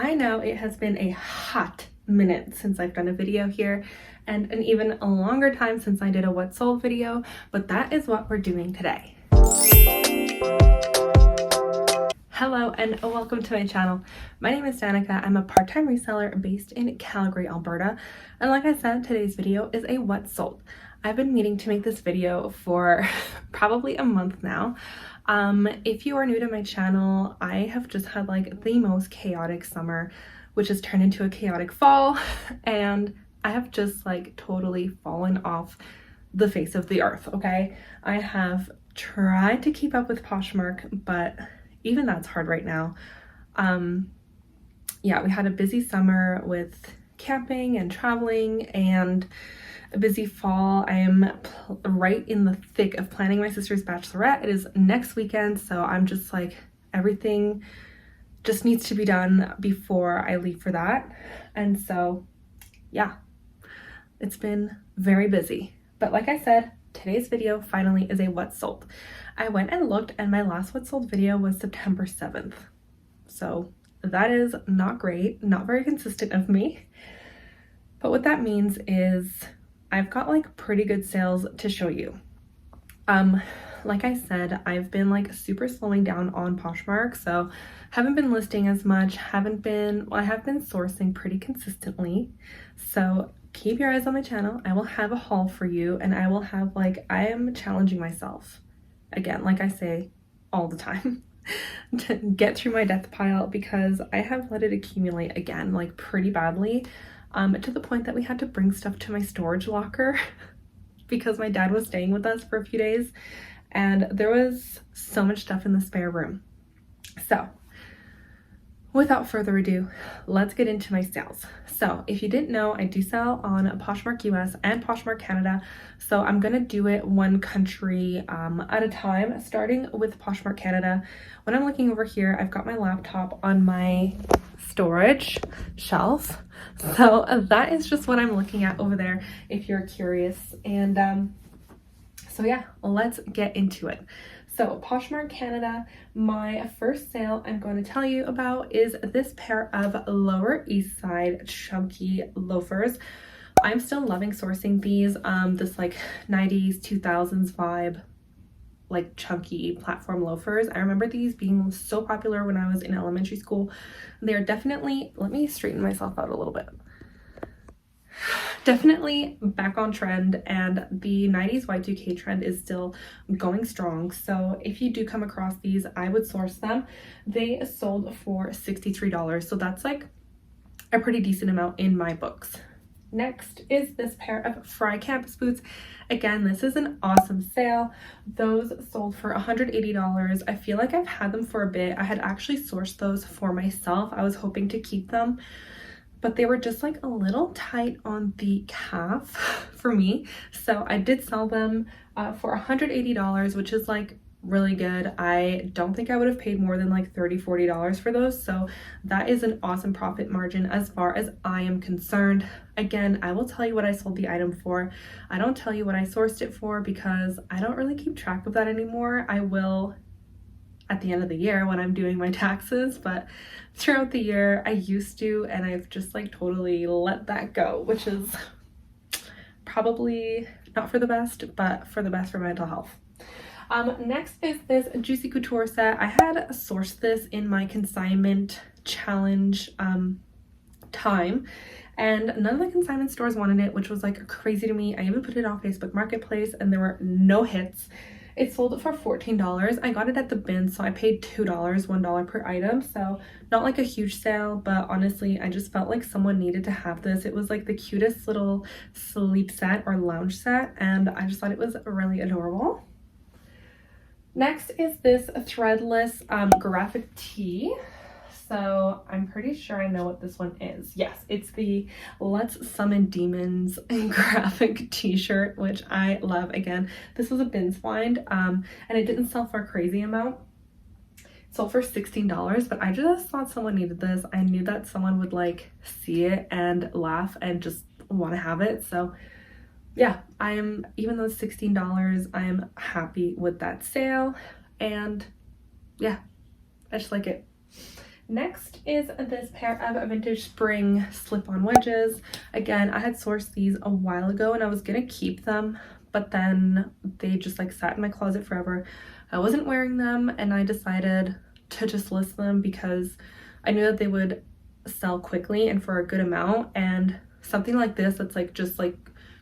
I know it has been a hot minute since I've done a video here and an even longer time since I did a what sold video, but that is what we're doing today. Hello and welcome to my channel. My name is Danica. I'm a part-time reseller based in Calgary, Alberta. And like I said, today's video is a what sold. I've been meaning to make this video for probably a month now. If you are new to my channel, I have just had like the most chaotic summer, which has turned into a chaotic fall, and I have just like totally fallen off the face of the earth, okay? I have tried to keep up with Poshmark, but even that's hard right now. Yeah, we had a busy summer with camping and traveling and a busy fall. I am right in the thick of planning my sister's bachelorette. It is next weekend, so I'm just like, everything just needs to be done before I leave for that. And so yeah, it's been very busy. But like I said, today's video finally is a what sold. I went and looked and my last what sold video was September 7th. So that is not great, not very consistent of me. But what that means is I've got like pretty good sales to show you. Like I said, I've been like super slowing down on Poshmark, so haven't been listing as much, I have been sourcing pretty consistently. So keep your eyes on my channel. I will have a haul for you, and I will have like, I am challenging myself again, like I say all the time, to get through my death pile, because I have let it accumulate again, like pretty badly, to the point that we had to bring stuff to my storage locker because my dad was staying with us for a few days and there was so much stuff in the spare room. So without further ado, let's get into my sales. So if you didn't know, I do sell on Poshmark US and Poshmark Canada. So I'm gonna do it one country at a time, starting with Poshmark Canada. When I'm looking over here, I've got my laptop on my storage shelf. So that is just what I'm looking at over there if you're curious. And so yeah, let's get into it. So Poshmark Canada, my first sale I'm going to tell you about is this pair of Lower East Side chunky loafers. I'm still loving sourcing these, this like 90s, 2000s vibe, like chunky platform loafers. I remember these being so popular when I was in elementary school. They are definitely, let me straighten myself out a little bit. Definitely back on trend, and the 90s Y2K trend is still going strong. So if you do come across these, I would source them. They sold for $63, so that's like a pretty decent amount in my books. Next is this pair of Fry campus boots. Again, this is an awesome sale. Those sold for $180. I feel like I've had them for a bit. I had actually sourced those for myself. I was hoping to keep them, but they were just like a little tight on the calf for me. So I did sell them for $180, which is like really good. I don't think I would have paid more than like $30-$40 for those. So that is an awesome profit margin as far as I am concerned. Again, I will tell you what I sold the item for. I don't tell you what I sourced it for because I don't really keep track of that anymore. I will at the end of the year when I'm doing my taxes, but throughout the year I used to, and I've just like totally let that go, which is probably not for the best, but for the best for mental health. Next is this Juicy Couture set. I had sourced this in my consignment challenge time, and none of the consignment stores wanted it, which was like crazy to me. I even put it on Facebook Marketplace and there were no hits. It sold for $14. I got it at the bin, so I paid $2, $1 per item. So not like a huge sale, but honestly, I just felt like someone needed to have this. It was like the cutest little sleep set or lounge set, and I just thought it was really adorable. Next is this threadless graphic tee. So I'm pretty sure I know what this one is. Yes, it's the Let's Summon Demons graphic t-shirt, which I love. Again, this was a bins find, and it didn't sell for a crazy amount. It sold for $16, but I just thought someone needed this. I knew that someone would like see it and laugh and just want to have it. So yeah, even though it's $16, I'm happy with that sale, and yeah, I just like it. Next is this pair of vintage spring slip-on wedges. Again, I had sourced these a while ago and I was gonna keep them, but then they just like sat in my closet forever. I wasn't wearing them and I decided to just list them because I knew that they would sell quickly and for a good amount, and something like this that's like just like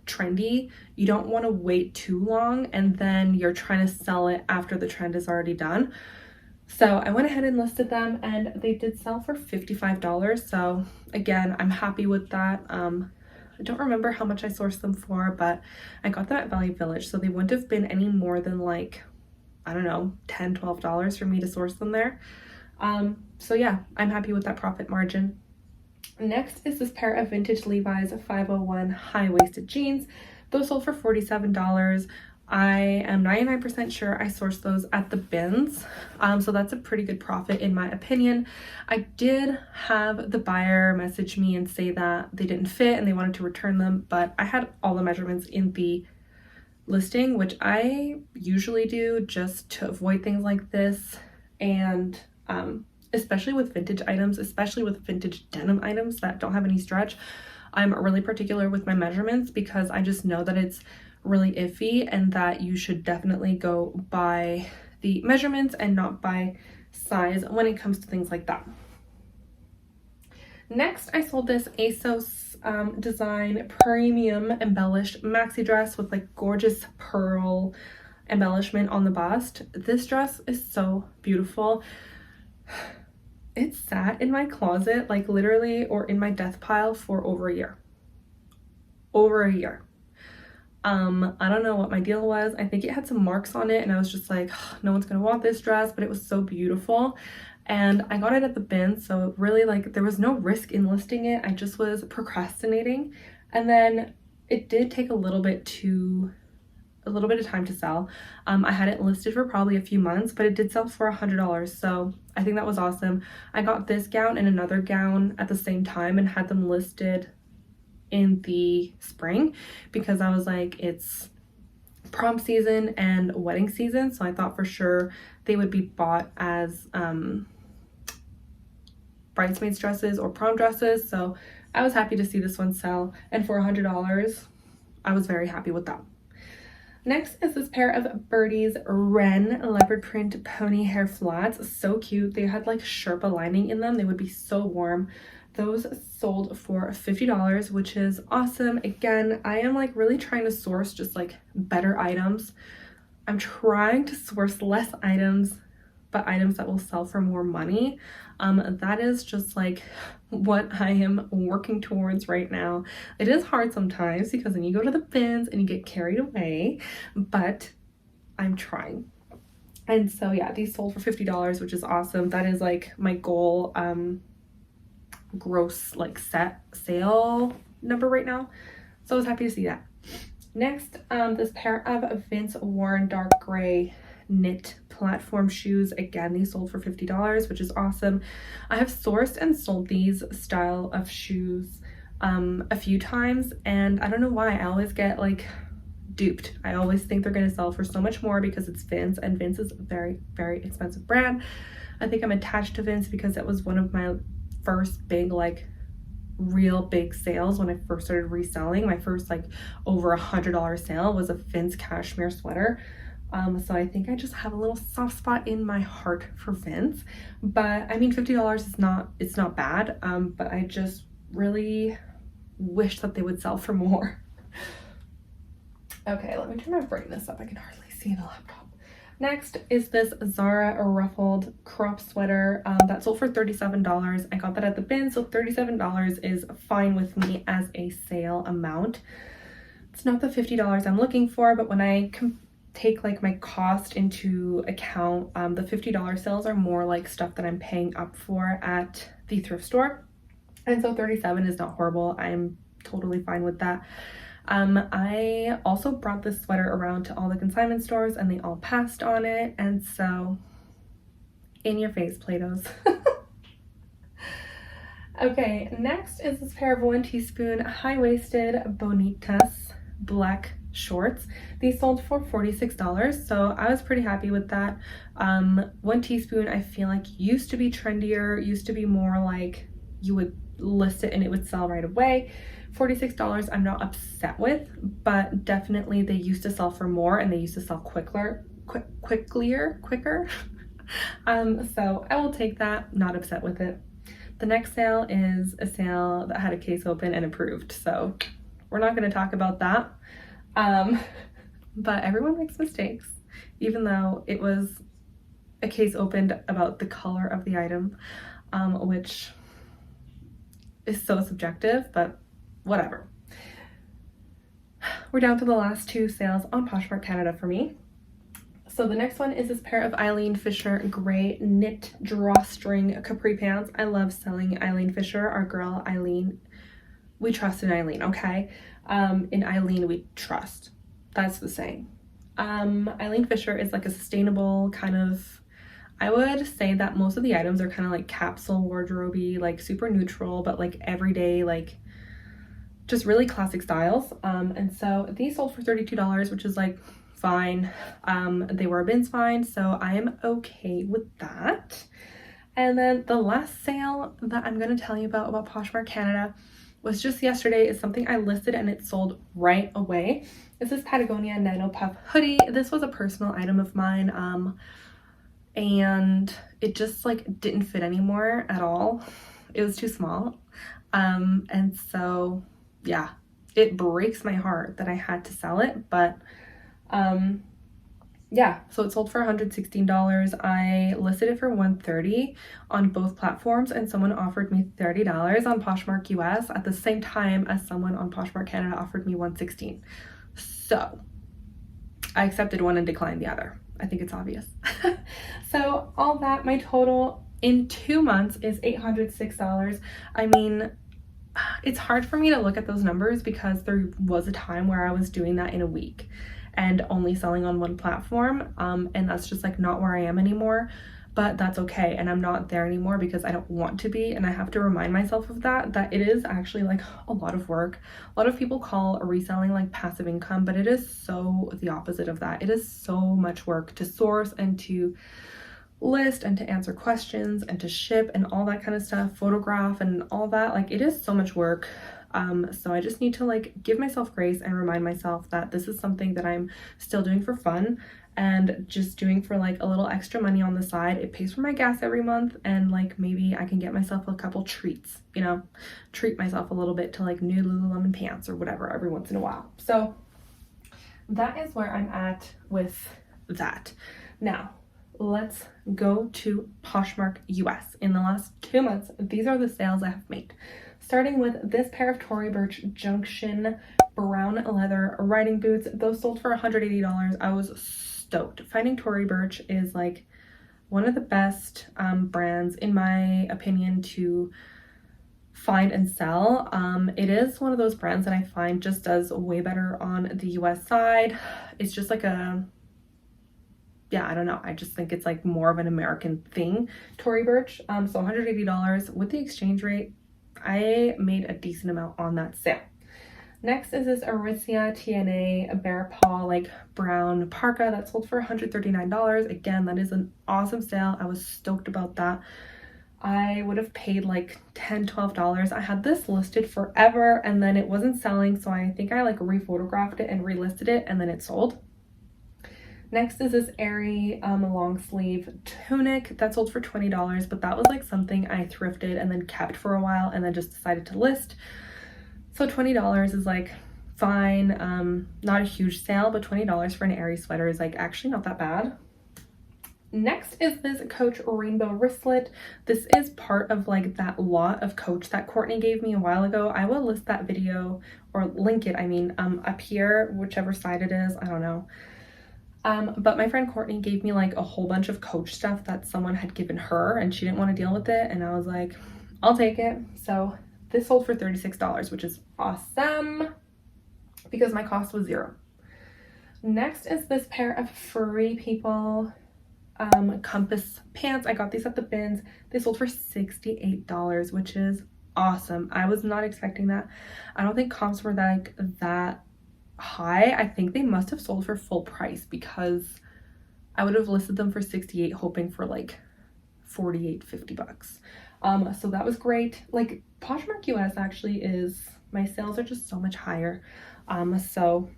trendy, you don't want to wait too long and then you're trying to sell it after the trend is already done. So I went ahead and listed them and they did sell for $55. So again, I'm happy with that. I don't remember how much I sourced them for, but I got them at Value Village. So they wouldn't have been any more than like, I don't know, $10, $12 for me to source them there. So yeah, I'm happy with that profit margin. Next is this pair of vintage Levi's 501 high-waisted jeans. Those sold for $47. I am 99% sure I sourced those at the bins, so that's a pretty good profit in my opinion. I did have the buyer message me and say that they didn't fit and they wanted to return them, but I had all the measurements in the listing, which I usually do just to avoid things like this, and especially with vintage items, especially with vintage denim items that don't have any stretch. I'm really particular with my measurements because I just know that it's really iffy and that you should definitely go by the measurements and not by size when it comes to things like that. Next, I sold this ASOS design premium embellished maxi dress with like gorgeous pearl embellishment on the bust. This dress is so beautiful. It sat in my closet, like literally, or in my death pile for over a year. Over a year. I don't know what my deal was. I think it had some marks on it and I was just like, no one's gonna want this dress, but it was so beautiful. And I got it at the bin, so really like there was no risk in listing it. I just was procrastinating. And then it did take a little bit of time to sell. I had it listed for probably a few months, but it did sell for $100. So I think that was awesome. I got this gown and another gown at the same time and had them listed in the spring because I was like, it's prom season and wedding season. So I thought for sure they would be bought as bridesmaids dresses or prom dresses. So I was happy to see this one sell. And for $100, I was very happy with that. Next is this pair of Birdie's Wren leopard print pony hair flats. So cute. They had like Sherpa lining in them. They would be so warm. Those sold for $50, which is awesome. Again, I am like really trying to source just like better items. I'm trying to source less items, but items that will sell for more money. That is just like what I am working towards right now. It is hard sometimes because then you go to the bins and you get carried away, but I'm trying. And so yeah, these sold for $50, which is awesome. That is like my goal gross like set sale number right now. So I was happy to see that. Next, this pair of Vince Warren dark gray knit platform shoes. Again, these sold for $50, which is awesome. I have sourced and sold these style of shoes a few times, and I don't know why I always get like duped. I always think they're going to sell for so much more because it's Vince, and Vince is a very, very expensive brand. I think I'm attached to Vince because it was one of my first big like real big sales when I first started reselling. My first like over $100 sale was a Vince cashmere sweater. So I think I just have a little soft spot in my heart for Vince. But I mean, $50 is it's not bad. But I just really wish that they would sell for more. Okay, let me turn my brightness up. I can hardly see the laptop. Next is this Zara ruffled crop sweater that sold for $37. I got that at the bin, so $37 is fine with me as a sale amount. It's not the $50 I'm looking for, but when I take like my cost into account, the $50 sales are more like stuff that I'm paying up for at the thrift store. And so $37 is not horrible. I'm totally fine with that. I also brought this sweater around to all the consignment stores and they all passed on it, and so in your face, Play-Dohs. Okay, next is this pair of 1 teaspoon high-waisted Bonitas black shorts. These sold for $46, so I was pretty happy with that. 1 teaspoon I feel like used to be trendier, used to be more like you would list it and it would sell right away. $46 I'm not upset with, but definitely they used to sell for more and they used to sell quicker. So I will take that, not upset with it. The next sale is a sale that had a case open and approved, so we're not going to talk about that. But everyone makes mistakes, even though it was a case opened about the color of the item, which is so subjective, but whatever. We're down to the last 2 sales on Poshmark Canada for me. So the next one is this pair of Eileen Fisher gray knit drawstring capri pants. I love selling Eileen Fisher. Our girl Eileen, we trust in Eileen, okay? In Eileen we trust. That's the saying. Eileen Fisher is like a sustainable kind of, I would say that most of the items are kind of like capsule wardrobe-y, like super neutral, but like everyday, like just really classic styles. And so these sold for $32, which is like fine. They were a bins find, so I am okay with that. And then the last sale that I'm going to tell you about Poshmark Canada was just yesterday. Is something I listed and it sold right away. This is Patagonia Nano Puff hoodie. This was a personal item of mine, and it just like didn't fit anymore at all. It was too small, and so yeah, it breaks my heart that I had to sell it, but yeah, so it sold for $116. I listed it for $130 on both platforms, and someone offered me $30 on Poshmark US at the same time as someone on Poshmark Canada offered me $116. So I accepted one and declined the other. I think it's obvious. So all that, my total in 2 months is $806. I mean, it's hard for me to look at those numbers because there was a time where I was doing that in a week and only selling on one platform, and that's just like not where I am anymore. But that's okay, and I'm not there anymore because I don't want to be, and I have to remind myself of that it is actually like a lot of work. A lot of people call reselling like passive income, but it is so the opposite of that. It is so much work to source and to list and to answer questions and to ship and all that kind of stuff, photograph and all that. Like, it is so much work. So I just need to like give myself grace and remind myself that this is something that I'm still doing for fun and just doing for like a little extra money on the side. It pays for my gas every month, and like maybe I can get myself a couple treats, you know, treat myself a little bit to like new Lululemon pants or whatever every once in a while. So that is where I'm at with that. Now let's go to Poshmark US. In the last 2 months, these are the sales I have made. Starting with this pair of Tory Burch Junction brown leather riding boots. Those sold for $180. I was stoked. Finding Tory Burch is like one of the best brands in my opinion to find and sell. It is one of those brands that I find just does way better on the US side. It's just like a, yeah, I don't know. I just think it's like more of an American thing, Tory Burch. So $180 with the exchange rate. I made a decent amount on that sale. Next is this Aritzia TNA Bear Paw like brown parka that sold for $139. Again, that is an awesome sale. I was stoked about that. I would have paid like $10, $12. I had this listed forever and then it wasn't selling, so I think I like rephotographed it and relisted it and then it sold. Next is this airy long sleeve tunic that sold for $20, but that was like something I thrifted and then kept for a while and then just decided to list. So $20 is like fine, not a huge sale, but $20 for an airy sweater is like actually not that bad. Next is this Coach rainbow wristlet. This is part of like that lot of Coach that Courtney gave me a while ago. I will list that video or link it, I mean, up here, whichever side it is, I don't know. But my friend Courtney gave me like a whole bunch of Coach stuff that someone had given her and she didn't want to deal with it, and I was like, I'll take it. So this sold for $36, which is awesome because my cost was $0. Next is this pair of Free People compass pants. I got these at the bins. They sold for $68, which is awesome. I was not expecting that. I don't think comps were like that high. I think they must have sold for full price because I would have listed them for 68 hoping for like 48, 50 bucks. So that was great. Like Poshmark US actually is, my sales are just so much higher. So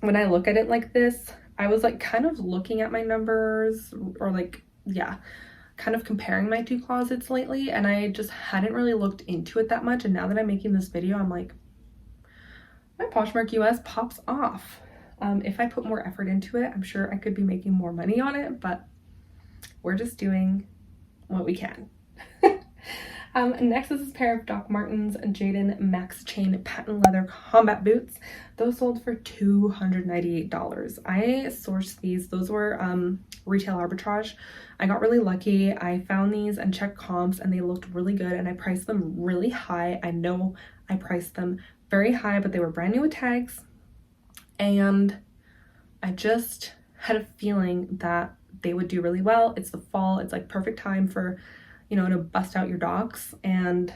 when I look at it like this, I was like kind of looking at my numbers, or like, yeah, kind of comparing my two closets lately, and I just hadn't really looked into it that much. And now that I'm making this video, I'm like, my Poshmark US pops off. If I put more effort into it, I'm sure I could be making more money on it, but we're just doing what we can. Next is this pair of Doc Martens Jaden Max Chain patent leather combat boots. Those sold for $298. I sourced these. Those were retail arbitrage. I got really lucky. I found these and checked comps, and they looked really good, and I priced them really high. I know I priced them very high, but they were brand new with tags, and I just had a feeling that they would do really well. It's the fall. It's like perfect time for, you know, to bust out your docs. And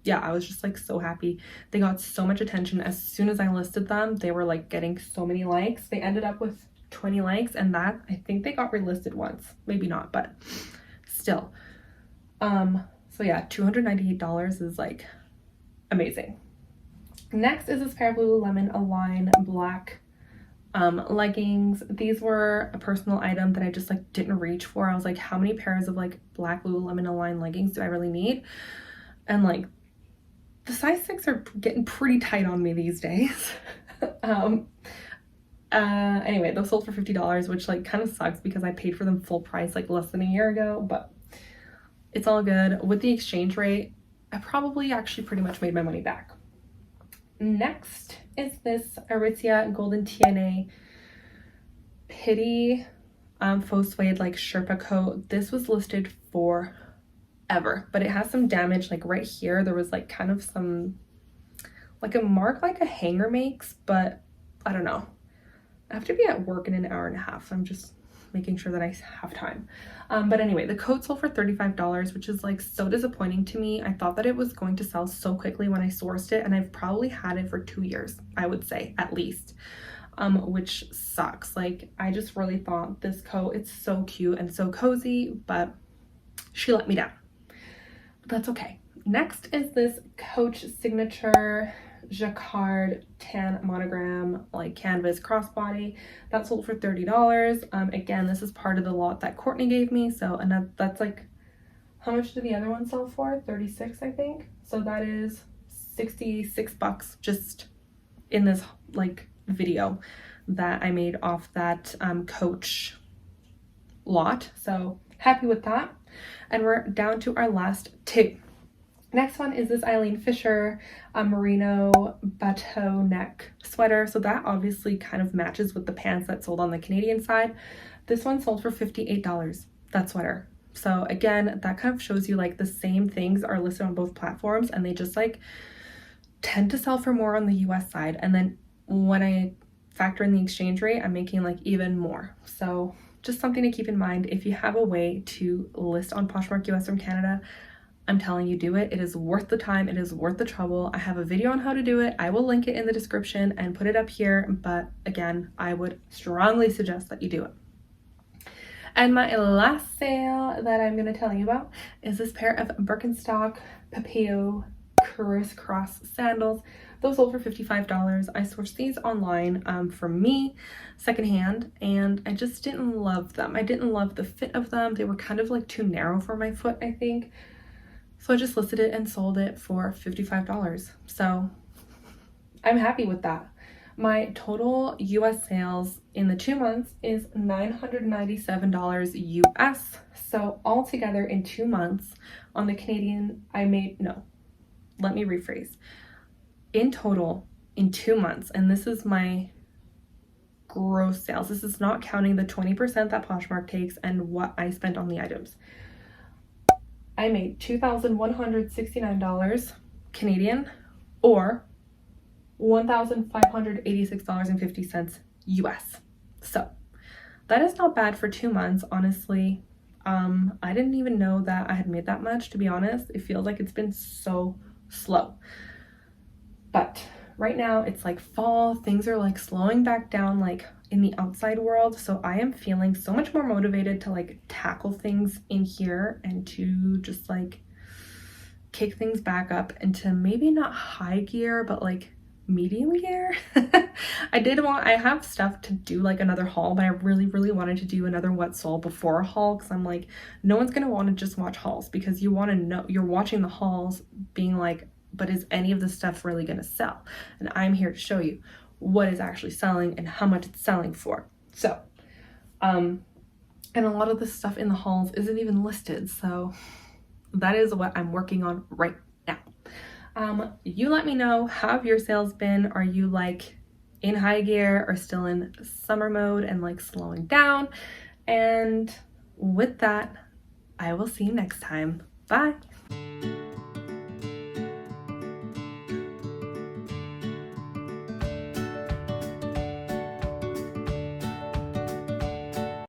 yeah, I was just like so happy. They got so much attention. As soon as I listed them, they were like getting so many likes. They ended up with 20 likes, and that, I think they got relisted once, maybe not, but still. So yeah, $298 is like amazing. Next is this pair of Lululemon Align black leggings. These were a personal item that I just like didn't reach for. I was like, how many pairs of like black Lululemon Align leggings do I really need? And like the size 6 are getting pretty tight on me these days. Anyway, those sold for $50, which like kind of sucks because I paid for them full price like less than a year ago, but it's all good. With the exchange rate, I probably actually pretty much made my money back. Next is this Aritzia Golden TNA Pity faux suede like Sherpa coat. This was listed for ever, but it has some damage like right here. There was like kind of some like a mark like a hanger makes, but I don't know. I have to be at work in an hour and a half. I'm just making sure that I have time. But anyway, the coat sold for $35, which is like so disappointing to me. I thought that it was going to sell so quickly when I sourced it, and I've probably had it for 2 years, I would say, at least, which sucks. Like, I just really thought this coat, it's so cute and so cozy, but she let me down. But that's okay. Next is this Coach Signature Jacquard tan monogram like canvas crossbody that sold for $30. Again, this is part of the lot that Courtney gave me, so and that's like, how much did the other one sell for? 36, I think. So that is 66 bucks just in this like video that I made off that Coach lot. So happy with that. And we're down to our last two. Next one is this Eileen Fisher merino bateau neck sweater. So that obviously kind of matches with the pants that sold on the Canadian side. This one sold for $58, that sweater. So again, that kind of shows you like the same things are listed on both platforms, and they just like tend to sell for more on the US side. And then when I factor in the exchange rate, I'm making like even more. So just something to keep in mind. If you have a way to list on Poshmark US from Canada, I'm telling you, do it. It is worth the time. It is worth the trouble. I have a video on how to do it. I will link it in the description and put it up here. But again, I would strongly suggest that you do it. And my last sale that I'm going to tell you about is this pair of Birkenstock Papillon crisscross sandals. Those sold for $55. I sourced these online from me, secondhand, and I just didn't love them. I didn't love the fit of them. They were kind of like too narrow for my foot, I think. So I just listed it and sold it for $55. So I'm happy with that. My total US sales in the 2 months is $997 US. So altogether in 2 months on the Canadian, I made, no, let me rephrase. In total in 2 months, and this is my gross sales. This is not counting the 20% that Poshmark takes and what I spent on the items. I made $2,169 Canadian, or $1,586.50 US. So that is not bad for 2 months, honestly. I didn't even know that I had made that much, to be honest. It feels like it's been so slow. But right now it's like fall, things are like slowing back down like in the outside world, so I am feeling so much more motivated to like tackle things in here and to just like kick things back up into maybe not high gear but like medium gear. I have stuff to do like another haul, but I really wanted to do another what sold before a haul, because I'm like, no one's gonna want to just watch hauls, because you want to know, you're watching the hauls being like, but is any of this stuff really gonna sell? And I'm here to show you what is actually selling and how much it's selling for. So and a lot of the stuff in the hauls isn't even listed, so that is what I'm working on right now. You let me know, how have your sales been? Are you like in high gear or still in summer mode and like slowing down? And with that, I will see you next time. Bye.